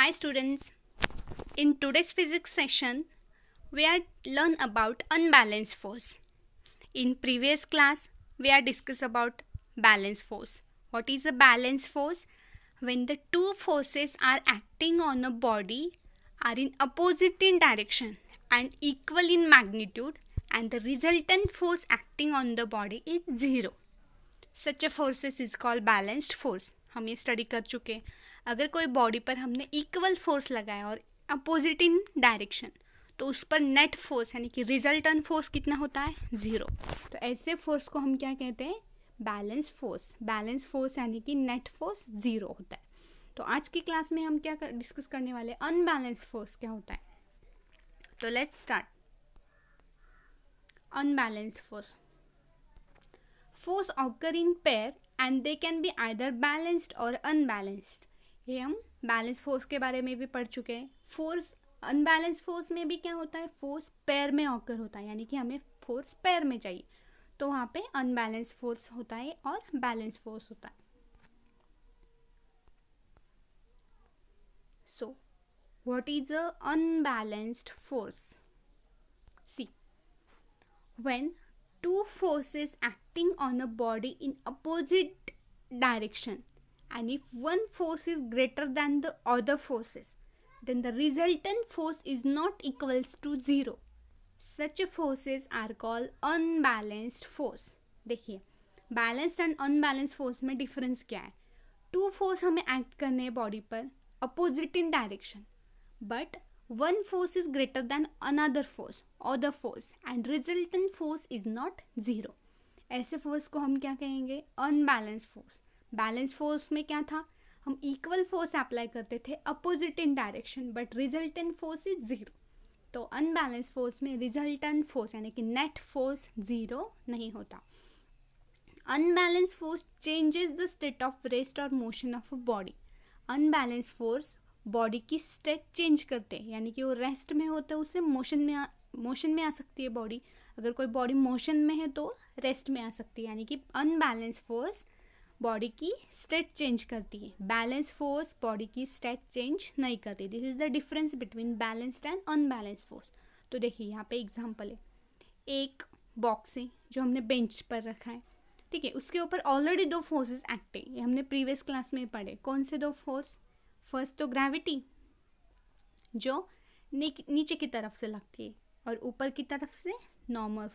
Hi students, in today's physics session, we are learn about unbalanced force. In previous class, we are discuss about balanced force. What is a balanced force? When the two forces are acting on a body are in opposite in direction and equal in magnitude and the resultant force acting on the body is zero. Such a forces is called balanced force. हम ये study कर चुके हैं. अगर कोई body पर हमने equal force लगाया और अपोजिट इन डायरेक्शन तो उस पर नेट फोर्स यानी कि रिजल्टेंट फोर्स कितना होता है? ज़ीरो. तो ऐसे फोर्स को हम क्या कहते हैं? Balance force. बैलेंस फोर्स यानी कि नेट फोर्स ज़ीरो होता है. तो आज की क्लास में हम क्या डिस्कस करने वाले? अनबैलेंस फोर्स क्या होता है. तो let's start. Unbalanced force. Force occur in pair and they can be either balanced or unbalanced. ये हम बैलेंस फोर्स के बारे में भी पढ़ चुके हैं. फोर्स अनबैलेंस फोर्स में भी क्या होता है? फोर्स पेयर में ऑकर होता है, यानी कि हमें फोर्स पेयर में चाहिए तो वहाँ पे अनबैलेंस फोर्स होता है और बैलेंस फोर्स होता है. So what is a unbalanced force? See, when two forces acting on a body in opposite direction and if one force is greater than the other forces then the resultant force is not equals to zero. Such forces are called unbalanced force. देखिए balanced and unbalanced force में difference क्या है? To force हमें act करने हैं body पर opposite in direction but one force is greater than another force and resultant force is not zero. ऐसे force को हम क्या कहेंगे? Unbalance force. बैलेंस फोर्स में क्या था? हम इक्वल फोर्स अप्लाई करते थे opposite in direction but resultant force is zero. तो अनबैलेंस फोर्स में रिजल्टेंट फोर्स यानी कि नेट फोर्स जीरो नहीं होता. Unbalance force changes the state of rest or motion of a body. Unbalance force body की state change करते हैं, यानी कि वो रेस्ट में होते हैं उसे मोशन में आ सकती है बॉडी. अगर कोई बॉडी मोशन में है तो रेस्ट में आ सकती है, यानी कि अनबैलेंस फोर्स बॉडी की स्टेट चेंज करती है. बैलेंस फोर्स बॉडी की स्टेट चेंज नहीं करती. This is the difference between balanced and unbalance force. तो देखिए यहाँ पे एग्जांपल है. एक बॉक्स है जो हमने बेंच पर रखा है, ठीक है. उसके ऊपर ऑलरेडी दो फोर्सेस एक्ट है. ये हमने प्रीवियस क्लास में पढ़े. कौन से दो फोर्स? फर्स्ट तो ग्रेविटी जो नीचे की तरफ से लगती है और ऊपर की तरफ से नॉर्मल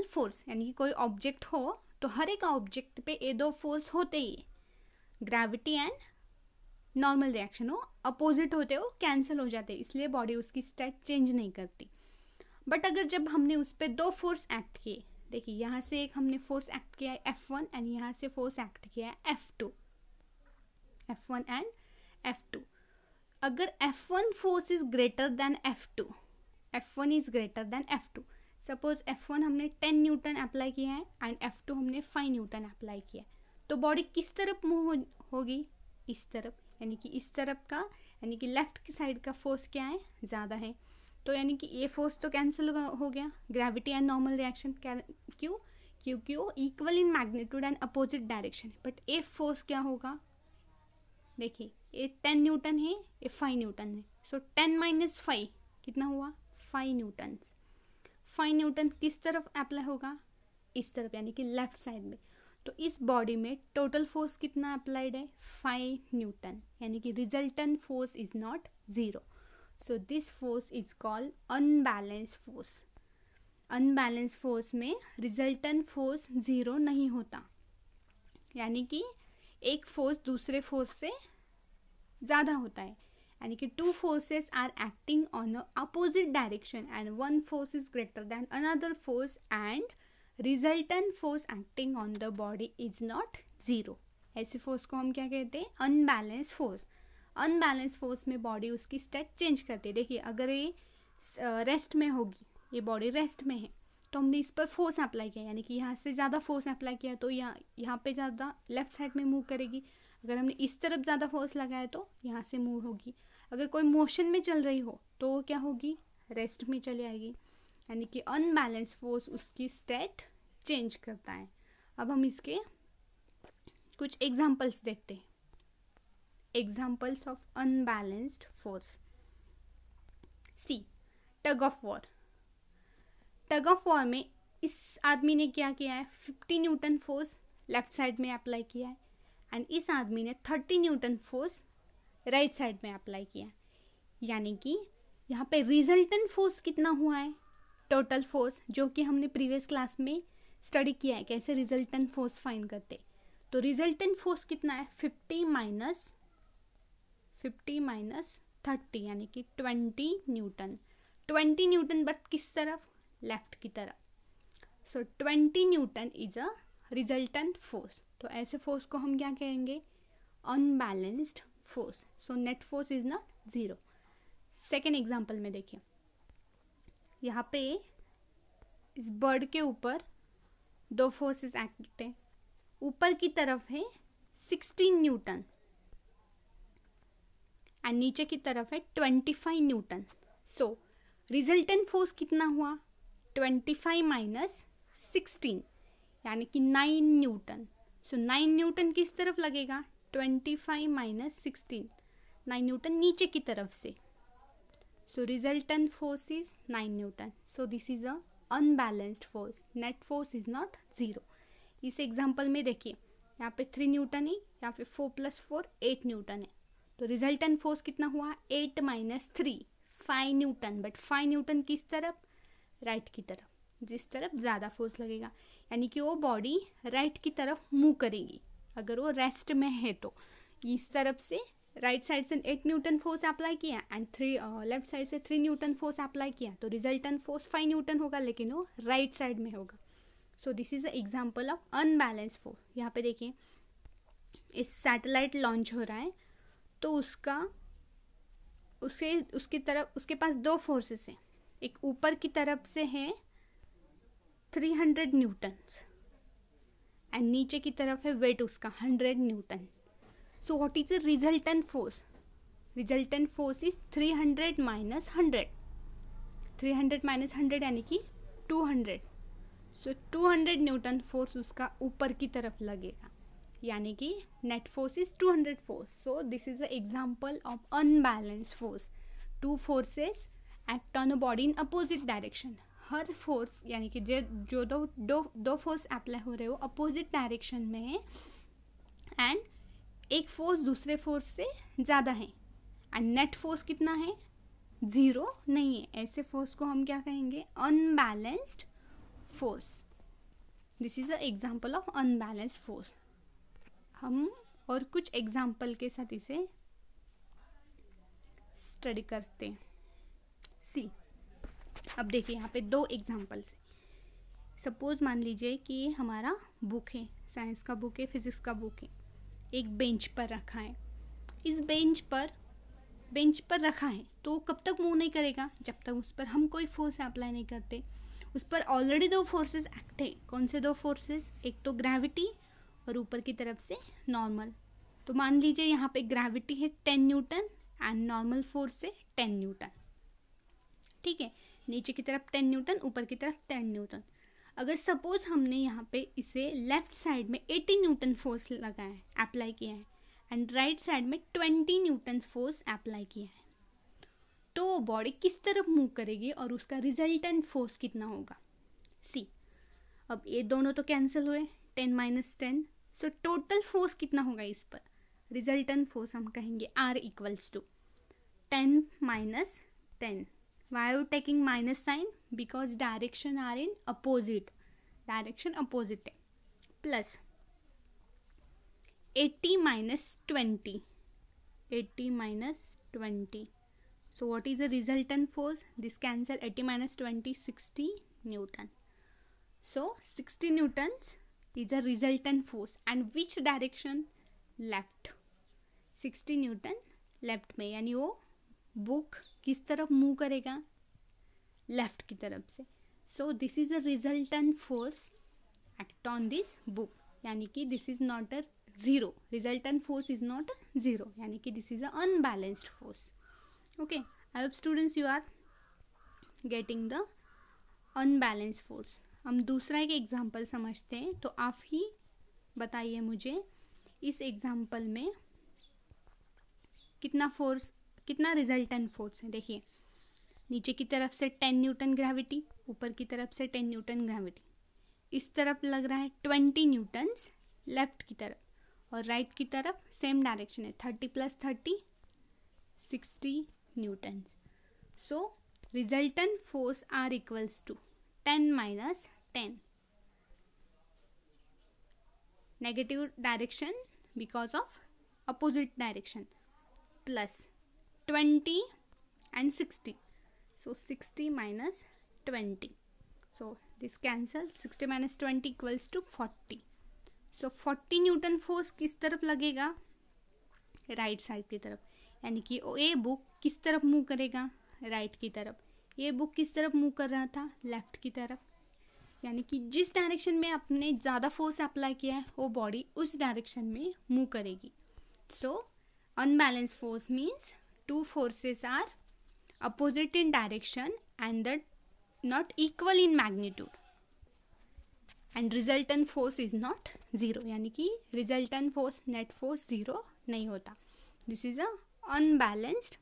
फोर्स यानी कि कोई ऑब्जेक्ट हो तो हर एक ऑब्जेक्ट पे ये दो फोर्स होते ही. ग्रेविटी एंड नॉर्मल रिएक्शन हो अपोजिट होते हो कैंसिल हो जाते, इसलिए बॉडी उसकी स्टेट चेंज नहीं करती. बट अगर जब हमने उस पर दो फोर्स एक्ट किए, देखिए यहाँ से एक हमने फोर्स एक्ट किया है F1 एंड यहाँ से फोर्स एक्ट किया है F1 and F2. अगर F1 force is greater then F2, F1 is greater then F2. Suppose F1 हमने 10 न्यूटन अप्लाई किया है एंड F2 हमने 5 न्यूटन अप्लाई किया है, तो बॉडी किस तरफ मूव होगी? इस तरफ, यानी कि इस तरफ का, यानी कि लेफ्ट की साइड का फोर्स क्या है? ज़्यादा है. तो यानी कि ये फोर्स तो कैंसिल हो गया. Gravity and normal reaction. क्यों? क्योंकि वो equal in magnitude and opposite direction. But ये फोर्स क्या होगा? देखिए ये 10 न्यूटन है, ये 5 न्यूटन है. सो 10 माइनस 5 कितना हुआ? 5 न्यूटन. 5 न्यूटन किस तरफ अप्लाई होगा? इस तरफ, यानी कि लेफ्ट साइड में. तो इस बॉडी में टोटल फोर्स कितना अप्लाइड है? 5 न्यूटन, यानी कि resultant force is not zero. So this force is called unbalanced force. Unbalanced force में रिजल्टेंट फोर्स जीरो नहीं होता, यानी कि एक फोर्स दूसरे फोर्स से ज़्यादा होता है. यानी कि two forces are acting on a opposite direction and one force is greater than another force and resultant force acting on the body is not zero. ऐसे फोर्स को हम क्या कहते हैं? Unbalance force. अनबैलेंस फोर्स में body उसकी state change करती है. देखिए अगर ये रेस्ट में होगी, ये बॉडी रेस्ट में है तो हमने इस पर फोर्स अप्लाई किया, यानी कि यहाँ से ज़्यादा फोर्स अप्लाई किया तो यहाँ पे ज़्यादा लेफ्ट साइड में मूव करेगी. अगर हमने इस तरफ ज़्यादा फोर्स लगाया तो यहाँ से मूव होगी. अगर कोई मोशन में चल रही हो तो क्या होगी? रेस्ट में चली आएगी. यानी कि अनबैलेंस फोर्स उसकी स्टेट चेंज करता है. अब हम इसके कुछ एग्जांपल्स देखते हैं. Examples of unbalanced force. See, tug of war. Tug of war में इस आदमी ने क्या किया है, 50 न्यूटन फोर्स लेफ्ट साइड में अप्लाई किया है एंड इस आदमी ने 30 न्यूटन फोर्स राइट साइड में अप्लाई किया है। यानी कि यहाँ पे रिजल्टेंट फोर्स कितना हुआ है, टोटल फोर्स, जो कि हमने प्रीवियस क्लास में स्टडी किया है कैसे रिजल्टेंट फोर्स फाइंड करते। तो रिजल्टेंट फोर्स कितना है, 50 माइनस 30 यानी कि 20 न्यूटन। 20 न्यूटन बट किस तरफ, लेफ्ट की तरफ। सो 20 Newton is a resultant force. तो ऐसे फोर्स को हम क्या कहेंगे, unbalanced force. So net force is not zero. Second example में देखिए, यहाँ पे इस बर्ड के ऊपर दो फोर्सेस एक्ट हैं। ऊपर की तरफ है 16 न्यूटन एंड नीचे की तरफ है 25 न्यूटन। सो रिजल्टेंट फोर्स कितना हुआ, 25 माइनस 16 यानी कि 9 न्यूटन। सो 9 न्यूटन किस तरफ लगेगा, 25 माइनस 16, 9 न्यूटन नीचे की तरफ से। So resultant force is 9 Newton. So this is a unbalanced force. Net force is not zero. इस एग्जाम्पल में देखिए, यहाँ पे 3 न्यूटन है, यहाँ पे 4 + 4 8 न्यूटन है। तो रिजल्टेंट फोर्स कितना हुआ, 8 माइनस 3 5 न्यूटन। बट 5 न्यूटन किस तरफ, राइट की तरफ, जिस तरफ ज़्यादा फोर्स लगेगा। यानी कि वो बॉडी राइट की तरफ मूव करेगी अगर वो रेस्ट में है। तो इस तरफ से राइट साइड से 8 न्यूटन फोर्स अप्लाई किया एंड लेफ्ट साइड से 3 न्यूटन फोर्स अप्लाई किया, तो रिजल्टेंट फोर्स 5 न्यूटन होगा, लेकिन वो राइट साइड में होगा। सो this is the example of unbalance force. यहाँ पे देखिए, इस सैटेलाइट लॉन्च हो रहा है, तो उसके पास दो फोर्सेस हैं। एक ऊपर की तरफ से है 300 न्यूटन एंड नीचे की तरफ है वेट उसका 100 Newton. So what is the resultant force? Resultant force is 300 minus 100. 300 minus 100 यानी कि 200. So 200 न्यूटन फोर्स उसका ऊपर की तरफ लगेगा, यानी कि net force is 200 force. So this is the example of unbalance force. Two forces act on a body in opposite direction. Her force यानी कि जो दो फोर्स अप्लाई हो रहे हो अपोजिट डायरेक्शन में है एंड एक फोर्स दूसरे फोर्स से ज़्यादा है एंड नेट फोर्स कितना है, ज़ीरो नहीं है। ऐसे फोर्स को हम क्या कहेंगे, unbalanced force. This is a example of unbalanced force. हम और कुछ एग्जांपल के साथ इसे स्टडी करते हैं। सी, अब देखिए यहाँ पे दो एग्जांपल्स। सपोज मान लीजिए कि ये हमारा बुक है, साइंस का बुक है, फिजिक्स का बुक है। एक बेंच पर रखा है। इस बेंच पर रखा है तो कब तक मूव नहीं करेगा, जब तक उस पर हम कोई फोर्स अप्लाई नहीं करते। उस पर ऑलरेडी दो फोर्सेस एक्ट है। कौन से दो फोर्सेस, एक तो ग्रेविटी और ऊपर की तरफ से नॉर्मल। तो मान लीजिए यहाँ पे ग्रेविटी है 10 न्यूटन एंड नॉर्मल फोर्स है 10 न्यूटन। ठीक है, नीचे की तरफ 10 न्यूटन, ऊपर की तरफ 10 न्यूटन। अगर सपोज हमने यहाँ पे इसे लेफ्ट साइड में 80 न्यूटन फोर्स लगाया है, अप्लाई किया है एंड राइट साइड में 20 न्यूटन फोर्स अप्लाई किया है, तो बॉडी किस तरफ मूव करेगी और उसका रिजल्टेंट फोर्स कितना होगा। सी, अब ये दोनों तो कैंसिल हुए, 10 माइनस 10। सो टोटल फोर्स कितना होगा इस पर, रिजल्टेंट फोर्स हम कहेंगे R = 10 minus 10। Why are you taking minus sign? Because direction are in opposite. Direction opposite है. Plus 80 minus 20. 80 minus 20. So what is the resultant force? This cancel 80 minus 20, 60 Newton. So 60 Newtons is the resultant force. And which direction? Left. 60 Newton left में, यानी वो book किस तरफ move करेगा, left की तरफ से। So this is the resultant force act on this book, यानी कि this is not a zero, resultant force is not a zero, यानी कि this is a unbalanced force. Okay, I hope students you are getting the unbalanced force. हम दूसरा एक example समझते हैं, तो आप ही बताइए मुझे इस एग्जाम्पल में कितना रिजल्टेंट फोर्स है। देखिए नीचे की तरफ से 10 न्यूटन ग्रेविटी, ऊपर की तरफ से 10 न्यूटन ग्रेविटी। इस तरफ लग रहा है 20 न्यूटन्स लेफ्ट की तरफ, और राइट की तरफ सेम डायरेक्शन है 30 + 30 60 newton. So resultant force are equals to 10 - 10, negative direction because of opposite direction, plus 20 and 60, so 60 - 20, so this cancel, 60 - 20 equals to 40. So 40 Newton force किस तरफ लगेगा, राइट साइड की तरफ, यानी कि ये बुक किस तरफ मूव करेगा, राइट की तरफ। ये बुक किस तरफ मूव कर रहा था, लेफ्ट की तरफ, यानी कि जिस डायरेक्शन में आपने ज़्यादा फोर्स अप्लाई किया है वो बॉडी उस डायरेक्शन में मूव करेगी। So unbalance force means two forces are opposite in direction and that not equal in magnitude, and resultant force is not zero, यानी कि resultant force net force zero नहीं होता। This is a unbalanced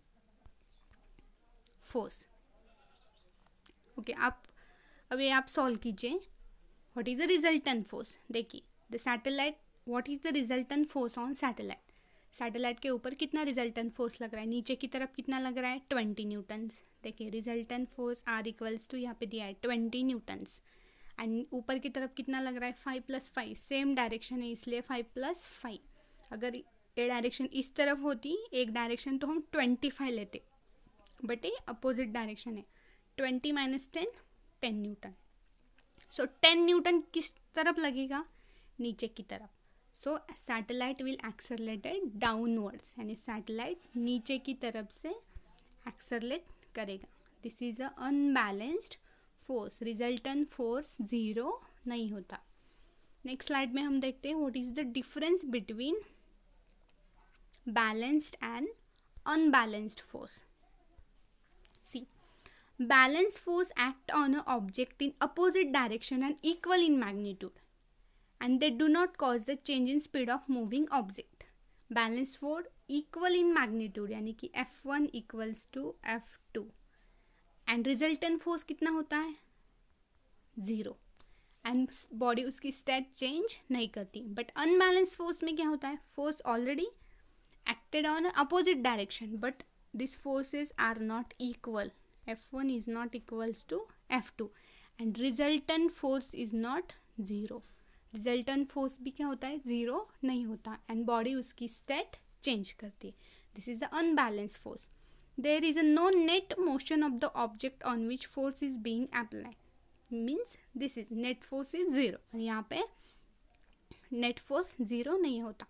force. Okay, अब ये आप solve कीजिए। What is the resultant force? देखिए the satellite, what is the resultant force on satellite? Satellite के ऊपर कितना रिजल्टेंट फोर्स लग रहा है, नीचे की तरफ कितना लग रहा है 20 न्यूटन्स। देखिए resultant force are equals to यहाँ पे दिया है 20 न्यूटन्स, एंड ऊपर की तरफ कितना लग रहा है 5 + 5, सेम डायरेक्शन है इसलिए 5 + 5। अगर ये डायरेक्शन इस तरफ होती एक डायरेक्शन तो हम 25 लेते, बट ये अपोजिट डायरेक्शन है। 20 - 10 10 न्यूटन। सो 10 न्यूटन किस तरफ लगेगा, नीचे की तरफ। So satellite will accelerated downwards, यानी सैटेलाइट नीचे की तरफ से एक्सेलरेट करेगा। This is a unbalanced force, resultant force zero नहीं होता। नेक्स्ट स्लाइड में हम देखते हैं what is the difference between balanced and unbalanced force. See, balanced force act on a object in opposite direction and equal in magnitude, and they do not cause the change in speed of moving object. Balance force equal in magnitude, यानी कि F1 equals to F2, and resultant force कितना होता है 0, and body उसकी state change नहीं करती। But unbalanced force में क्या होता है, force already acted on opposite direction, but these forces are not equal. F1 is not equals to F2, and resultant force is not 0. Resultant force भी क्या होता है 0 नहीं होता, एंड बॉडी उसकी स्टेट चेंज करती है। This is the unbalance force. There is a no net motion of the object on which force is being applied, means this is net force is 0, यहाँ पे नेट फोर्स 0 नहीं होता।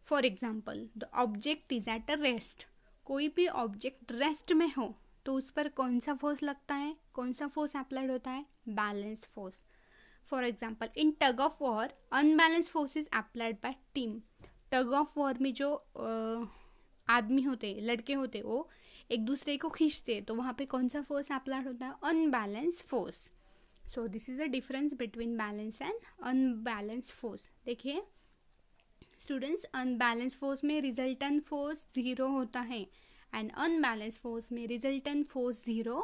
For example the object is at a rest, कोई भी object rest में हो तो उस पर कौन सा फोर्स लगता है, कौन सा फोर्स अप्लाइड होता है, balance force. For example, in tug of war, unbalanced force is applied by team. Tug of war में जो आदमी होते हैं, लड़के होते हैं, वो एक दूसरे को खींचते, तो वहाँ पे कौन सा फोर्स अप्लाइड होता है, unbalance force. So this is the difference between balance and unbalance force. देखिए स्टूडेंट्स, अनबैलेंस फोर्स में रिजल्टेंट फोर्स 0 होता है, एंड अनबैलेंस फोर्स में रिजल्टेंट फोर्स 0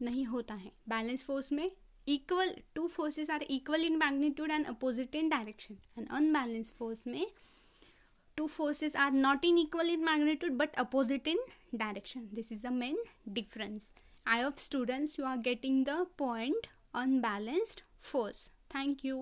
नहीं होता है। बैलेंस फोर्स में equal, two forces are equal in magnitude and opposite in direction, and unbalanced force में two forces are not in equal in magnitude but opposite in direction. This is the main difference. I hope students you are getting the point unbalanced force. Thank you.